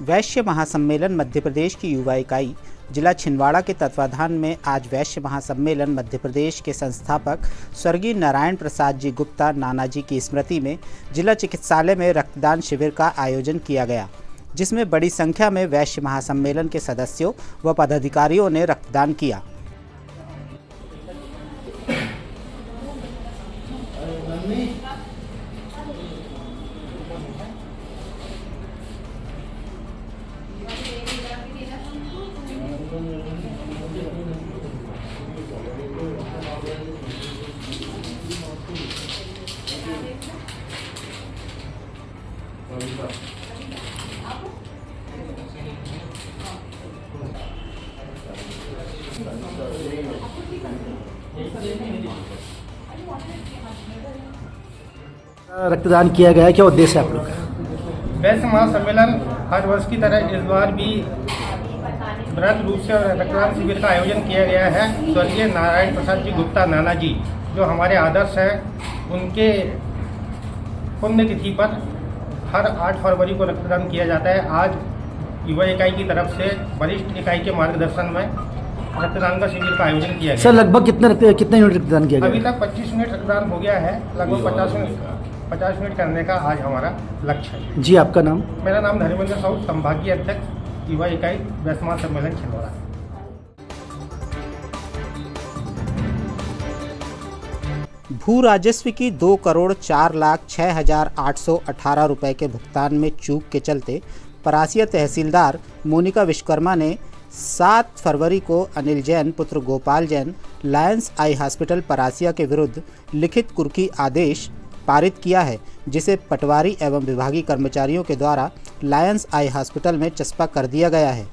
वैश्य महासम्मेलन मध्य प्रदेश की युवा इकाई जिला छिंदवाड़ा के तत्वाधान में आज वैश्य महासम्मेलन मध्य प्रदेश के संस्थापक स्वर्गीय नारायण प्रसाद जी गुप्ता नानाजी की स्मृति में जिला चिकित्सालय में रक्तदान शिविर का आयोजन किया गया, जिसमें बड़ी संख्या में वैश्य महासम्मेलन के सदस्यों व पदाधिकारियों ने रक्तदान किया। रक्तदान किया गया है, क्या उद्देश्य है आप लोग का? वैश्य महासम्मेलन हर वर्ष की तरह इस बार भी बृहद रूप से रक्तदान शिविर का आयोजन किया गया है। स्वर्गीय नारायण प्रसाद जी गुप्ता नानाजी जो हमारे आदर्श हैं, उनके पुण्यतिथि पर हर 8 फरवरी को रक्तदान किया जाता है। आज युवा इकाई की तरफ से वरिष्ठ इकाई के मार्गदर्शन में रक्तदान का शिविर का आयोजन किया गया। सर लगभग कितने यूनिट रक्तदान किया गया? अभी तक 25 यूनिट रक्तदान हो गया है। लगभग 50 यूनिट करने का आज हमारा लक्ष्य है। जी, आपका नाम? मेरा नाम धर्मेंद्र साहू, संभागीय अध्यक्ष युवा इकाई वैश्य महासम्मेलन छिंदवाड़ा। भू राजस्व की 2,04,06,818 रुपए के भुगतान में चूक के चलते परासिया तहसीलदार मोनिका विश्वकर्मा ने 7 फरवरी को अनिल जैन पुत्र Gopal Jain Lions eye hospital Parasia के विरुद्ध लिखित कुर्की आदेश पारित किया है, जिसे पटवारी एवं विभागीय कर्मचारियों के द्वारा लायंस आई हॉस्पिटल में चस्पा कर दिया गया है।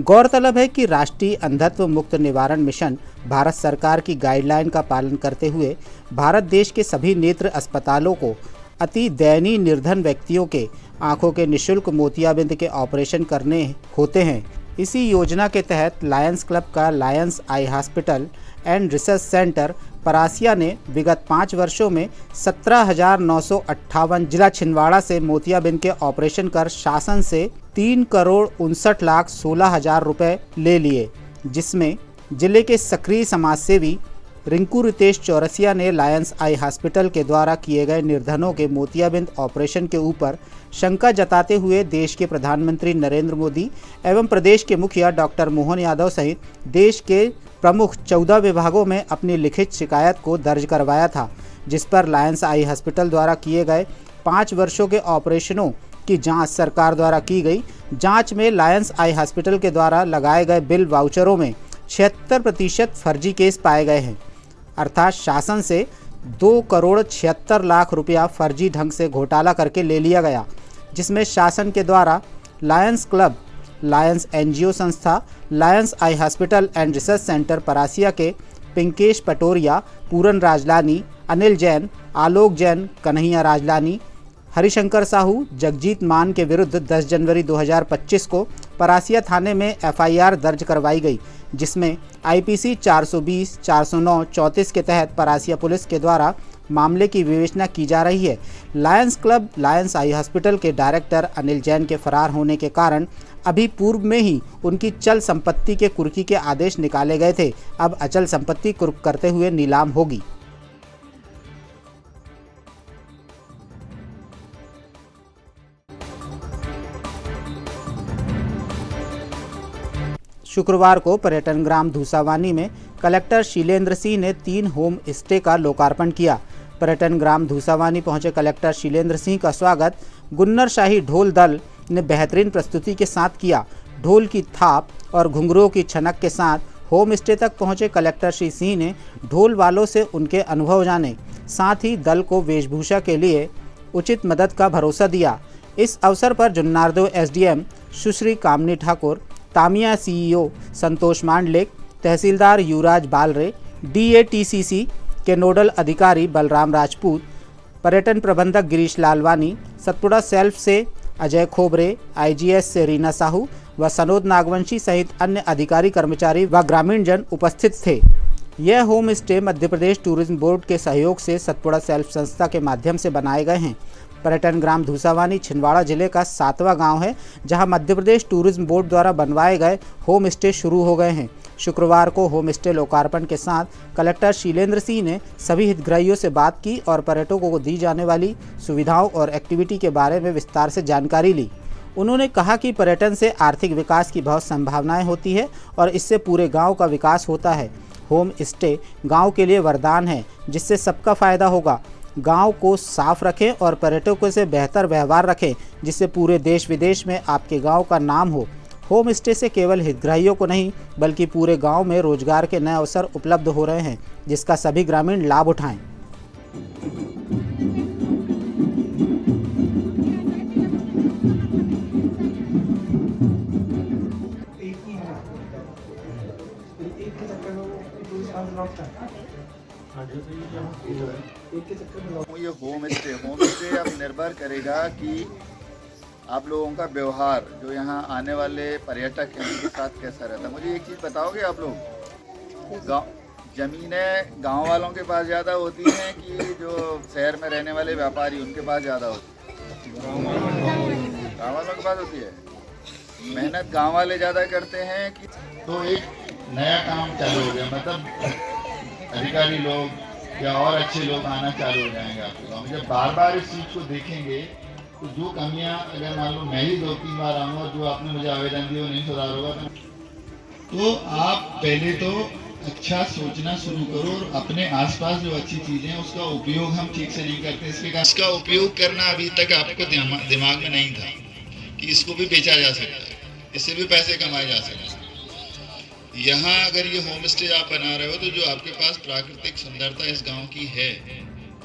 गौरतलब है कि राष्ट्रीय अंधत्व मुक्त निवारण मिशन भारत सरकार की गाइडलाइन का पालन करते हुए भारत देश के सभी नेत्र अस्पतालों को अति दयनीय निर्धन व्यक्तियों के आंखों के निःशुल्क मोतियाबिंद के ऑपरेशन करने होते हैं। इसी योजना के तहत लायंस क्लब का Lions eye hospital and research centre Parasia ने विगत 5 वर्षों में 17,958 जिला छिंदवाड़ा से मोतियाबिंद के ऑपरेशन कर शासन से 3,59,16,000 रुपए ले लिए, जिसमें जिले के सक्रिय समाजसेवी रिंकू रितेश चौरसिया ने लायंस आई हॉस्पिटल के द्वारा किए गए निर्धनों के मोतियाबिंद ऑपरेशन के ऊपर शंका जताते हुए देश के प्रधानमंत्री नरेंद्र मोदी एवं प्रदेश के मुखिया डॉक्टर मोहन यादव सहित देश के प्रमुख 14 विभागों में अपनी लिखित शिकायत को दर्ज करवाया था, जिस पर लायंस आई हॉस्पिटल द्वारा किए गए 5 वर्षों के ऑपरेशनों की जांच सरकार द्वारा की गई। जांच में लायंस आई हॉस्पिटल के द्वारा लगाए गए बिल वाउचरों में 76% फर्जी केस पाए गए हैं, अर्थात शासन से 2,76,00,000 रुपया फर्जी ढंग से घोटाला करके ले लिया गया, जिसमें शासन के द्वारा लायंस क्लब, लायंस एनजीओ संस्था, Lions eye hospital and research centre Parasia के पिंकेश पटोरिया, पूरन राजलानी, अनिल जैन, आलोक जैन, कन्हैया राजलानी, हरिशंकर साहू, जगजीत मान के विरुद्ध 10 जनवरी 2025 को परासिया थाने में एफआईआर दर्ज करवाई गई, जिसमें आईपीसी 420, 409, 34 के तहत परासिया पुलिस के द्वारा मामले की विवेचना की जा रही है। Lions club, Lions eye hospital के डायरेक्टर अनिल जैन के फरार होने के कारण अभी पूर्व में ही उनकी चल संपत्ति के कुर्की के आदेश निकाले गए थे। अब अचल संपत्ति कुर्क करते हुए नीलाम होगी। शुक्रवार को पर्यटन ग्राम धूसावानी में कलेक्टर शीलेंद्र सिंह ने 3 होम स्टे का लोकार्पण किया। पर्यटन ग्राम धूसावानी पहुंचे कलेक्टर शीलेंद्र सिंह का स्वागत गुन्नर शाही ढोल दल ने बेहतरीन प्रस्तुति के साथ किया। ढोल की थाप और घुंघरुओं की छनक के साथ होम स्टे तक पहुंचे कलेक्टर श्री सिंह ने ढोल वालों से उनके अनुभव जाने, साथ ही दल को वेशभूषा के लिए उचित मदद का भरोसा दिया। इस अवसर पर जुन्नारदेव एसडीएम सुश्री कामनी ठाकुर, तामिया सीईओ संतोष मांडलेक, तहसीलदार युवराज बालरे, डीएटीसीसी के नोडल अधिकारी बलराम राजपूत, पर्यटन प्रबंधक गिरीश लालवानी, सतपुड़ा सेल्फ से अजय खोबरे, आईजीएस से रीना साहू व सनोद नागवंशी सहित अन्य अधिकारी, कर्मचारी व ग्रामीण जन उपस्थित थे। यह home stay Madhya Pradesh tourism board के सहयोग से सतपुड़ा सेल्फ संस्था के माध्यम से बनाए गए हैं। पर्यटन ग्राम धूसावानी छिंदवाड़ा जिले का 7वां गांव है, जहां मध्य प्रदेश टूरिज्म बोर्ड द्वारा बनवाए गए होम स्टे शुरू हो गए हैं। शुक्रवार को होम स्टे लोकार्पण के साथ कलेक्टर शीलेंद्र सिंह ने सभी हितग्राहियों से बात की और पर्यटकों को दी जाने वाली सुविधाओं और एक्टिविटी के बारे में विस्तार से जानकारी ली। उन्होंने कहा कि पर्यटन से आर्थिक विकास की बहुत संभावनाएं होती है और इससे पूरे गांव का विकास होता है। होम स्टे गांव के लिए वरदान है, जिससे सबका फायदा होगा। गांव को साफ रखें और पर्यटकों से बेहतर व्यवहार रखें, जिससे पूरे देश विदेश में आपके गांव का नाम हो। होम स्टे से केवल हितग्राहियों को नहीं बल्कि पूरे गांव में रोजगार के नए अवसर उपलब्ध हो रहे हैं, जिसका सभी ग्रामीण लाभ उठाएं। ये होम स्टे अब निर्भर करेगा कि आप लोगों का व्यवहार जो यहाँ आने वाले पर्यटक हैं उनके साथ कैसा रहता है। मुझे एक चीज़ बताओगे आप लोग, ज़मीनें गांव वालों के पास ज़्यादा होती हैं कि जो शहर में रहने वाले व्यापारी उनके पास ज़्यादा होती है? गाँव वालों के पास होती है। मेहनत गांव वाले ज़्यादा करते हैं कि तो एक नया काम चालू हो गया, मतलब अधिकारी लोग या और अच्छे लोग आना चालू हो जाएंगे आपके गाँव में। जब बार बार इस चीज़ को देखेंगे तो जो कमियां, अगर मान लो मैं ही 2-3 बार आऊँगा, जो आपने मुझे आवेदन दिया वो नहीं सुधार होगा, तो आप पहले तो अच्छा सोचना शुरू करो और अपने आसपास जो अच्छी चीज़ें हैं उसका उपयोग हम ठीक से नहीं करते। इसका उपयोग करना अभी तक आपको दिमाग में नहीं था कि इसको भी बेचा जा सकता है, इससे भी पैसे कमाए जा सकते हैं। यहाँ अगर ये होम स्टे आप बना रहे हो तो जो आपके पास प्राकृतिक सुंदरता इस गांव की है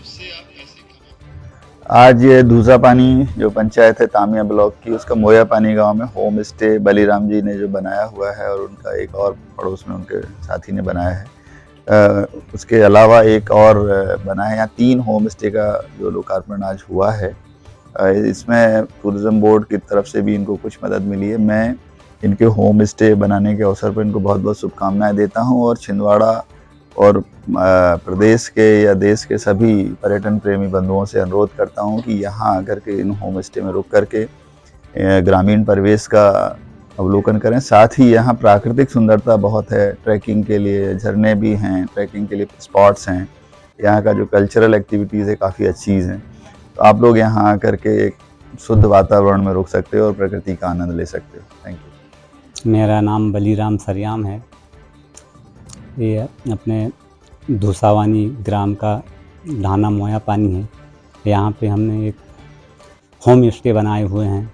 उससे आप पैसे कमा। आज ये धूसापानी जो पंचायत है तामिया ब्लॉक की, उसका मोया पानी गांव में होम स्टे बलीराम जी ने जो बनाया हुआ है और उनका एक और पड़ोस में उनके साथी ने बनाया है। उसके अलावा एक और बना है। यहाँ 3 होम स्टे का जो लोकार्पण आज हुआ है। इसमें टूरिज्म बोर्ड की तरफ से भी इनको कुछ मदद मिली है। मैं इनके होम स्टे बनाने के अवसर पर इनको बहुत बहुत शुभकामनाएं देता हूं और छिंदवाड़ा और प्रदेश के या देश के सभी पर्यटन प्रेमी बंधुओं से अनुरोध करता हूं कि यहाँ आकर के इन होम स्टे में रुक करके ग्रामीण परिवेश का अवलोकन करें। साथ ही यहाँ प्राकृतिक सुंदरता बहुत है, ट्रैकिंग के लिए झरने भी हैं, ट्रैकिंग के लिए स्पॉट्स हैं। यहाँ का जो कल्चरल एक्टिविटीज़ है काफ़ी अच्छी चीज़ हैं। तो आप लोग यहाँ आकर के एक शुद्ध वातावरण में रुक सकते हो और प्रकृति का आनंद ले सकते हो। Thank you. मेरा नाम बलीराम सरियाम है। ये अपने धूसावानी ग्राम का ढाना मोया पानी है। यहाँ पे हमने एक होम स्टे बनाए हुए हैं।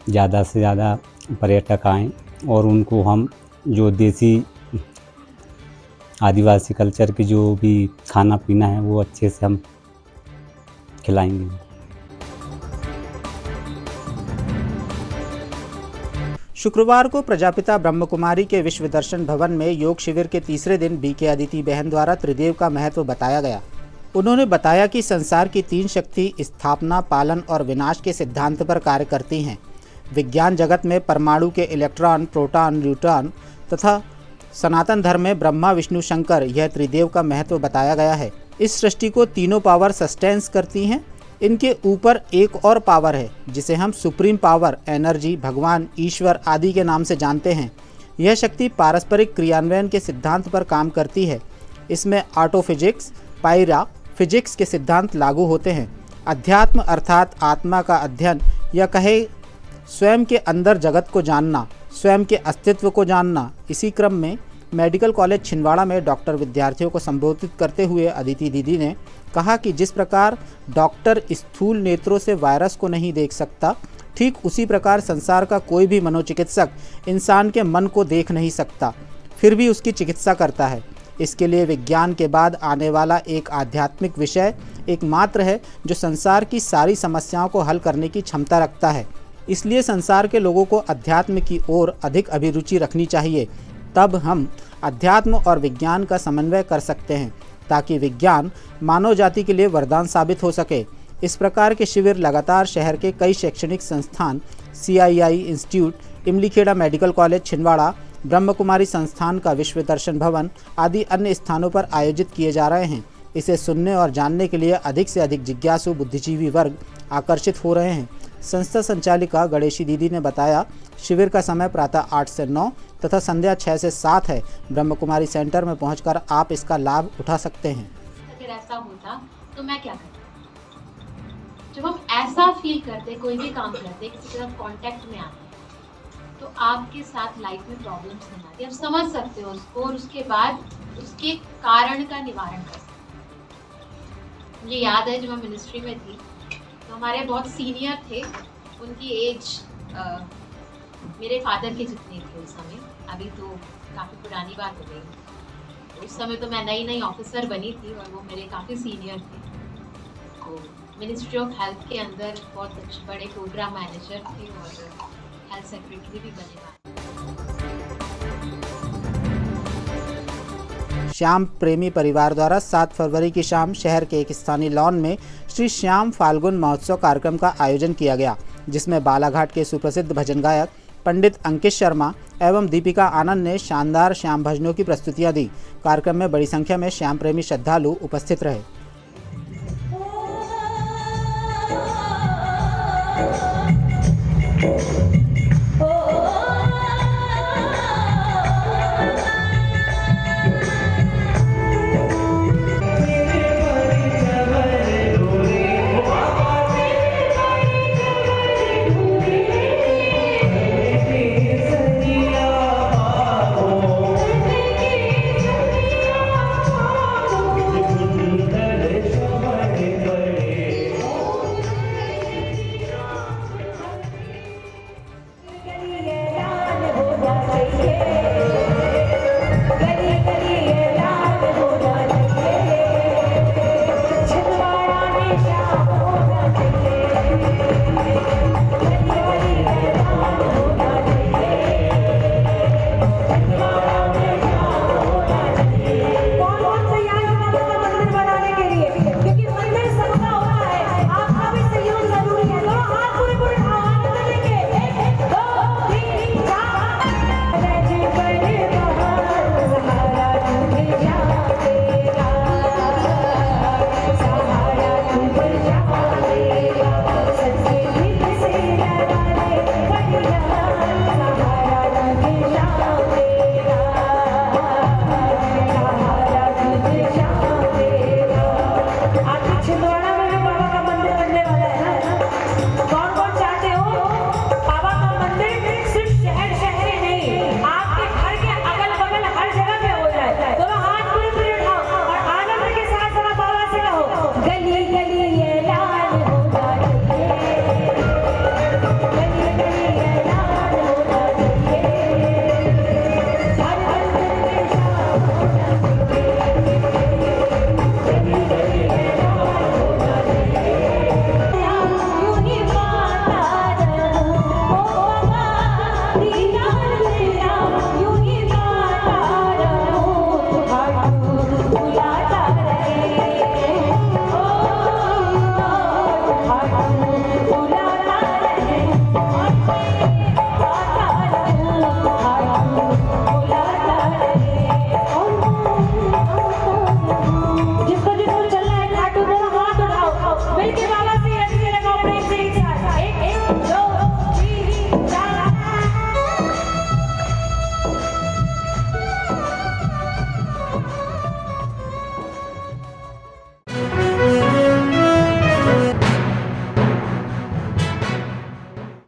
ज़्यादा से ज़्यादा पर्यटक आएँ और उनको हम जो देसी आदिवासी कल्चर की जो भी खाना पीना है वो अच्छे से हम खिलाएंगे। शुक्रवार को प्रजापिता ब्रह्मकुमारी के विश्व दर्शन भवन में योग शिविर के तीसरे दिन बीके अदिति बहन द्वारा त्रिदेव का महत्व बताया गया। उन्होंने बताया कि संसार की 3 शक्ति स्थापना, पालन और विनाश के सिद्धांत पर कार्य करती हैं। विज्ञान जगत में परमाणु के इलेक्ट्रॉन, प्रोटॉन, न्यूट्रॉन तथा सनातन धर्म में ब्रह्मा, विष्णु, शंकर, यह त्रिदेव का महत्व बताया गया है। इस सृष्टि को तीनों पावर सस्टेंस करती हैं। इनके ऊपर एक और पावर है जिसे हम सुप्रीम पावर, एनर्जी, भगवान, ईश्वर आदि के नाम से जानते हैं। यह शक्ति पारस्परिक क्रियान्वयन के सिद्धांत पर काम करती है। इसमें ऑटो फिजिक्स, पायरा फिजिक्स के सिद्धांत लागू होते हैं। अध्यात्म अर्थात आत्मा का अध्ययन या कहे स्वयं के अंदर जगत को जानना, स्वयं के अस्तित्व को जानना। इसी क्रम में मेडिकल कॉलेज छिंदवाड़ा में डॉक्टर विद्यार्थियों को संबोधित करते हुए अदिति दीदी ने कहा कि जिस प्रकार डॉक्टर स्थूल नेत्रों से वायरस को नहीं देख सकता, ठीक उसी प्रकार संसार का कोई भी मनोचिकित्सक इंसान के मन को देख नहीं सकता, फिर भी उसकी चिकित्सा करता है। इसके लिए विज्ञान के बाद आने वाला एक आध्यात्मिक विषय एकमात्र है जो संसार की सारी समस्याओं को हल करने की क्षमता रखता है। इसलिए संसार के लोगों को अध्यात्म की ओर अधिक अभिरुचि रखनी चाहिए। तब हम अध्यात्म और विज्ञान का समन्वय कर सकते हैं ताकि विज्ञान मानव जाति के लिए वरदान साबित हो सके। इस प्रकार के शिविर लगातार शहर के कई शैक्षणिक संस्थान, CII institute, Imlikheda medical college Chhindwara, Brahmakumari संस्थान का विश्व दर्शन भवन आदि अन्य स्थानों पर आयोजित किए जा रहे हैं, इसे सुनने और जानने के लिए अधिक से अधिक जिज्ञासु बुद्धिजीवी वर्ग आकर्षित हो रहे हैं। संस्था संचालिका गणेशी दीदी ने बताया, शिविर का समय प्रातः 8 से 9 तथा संध्या 6 से 7 है। ब्रह्म कुमारी सेंटर में पहुंचकर आप इसका लाभ उठा सकते हैं। अगर ऐसा होता तो मैं क्या करता? जब हम ऐसा फील करते, कोई भी काम करते, किसी के साथ कांटेक्ट में आते, तो आपके साथ लाइफ में प्रॉब्लम्स नहीं आती। आप समझ सकते हो उसको और उसके बाद उसके कारण का निवारण कर सकते हो। मुझे याद है जब मैं मिनिस्ट्री में थी तो हमारे बहुत सीनियर थे, उनकी एज मेरे फादर के जितनी थी उस समय। अभी तो काफ़ी पुरानी बात हो गई। उस समय तो मैं नई ऑफिसर बनी थी और वो मेरे काफ़ी सीनियर थे। तो मिनिस्ट्री ऑफ हेल्थ के अंदर बहुत अच्छे बड़े प्रोग्राम मैनेजर थे और हेल्थ सेक्रेटरी भी बने। श्याम प्रेमी परिवार द्वारा 7 फरवरी की शाम शहर के एक स्थानीय लॉन में श्री श्याम फाल्गुन महोत्सव कार्यक्रम का आयोजन किया गया, जिसमें बालाघाट के सुप्रसिद्ध भजन गायक पंडित अंकित शर्मा एवं दीपिका आनंद ने शानदार श्याम भजनों की प्रस्तुतियां दी। कार्यक्रम में बड़ी संख्या में श्याम प्रेमी श्रद्धालु उपस्थित रहे।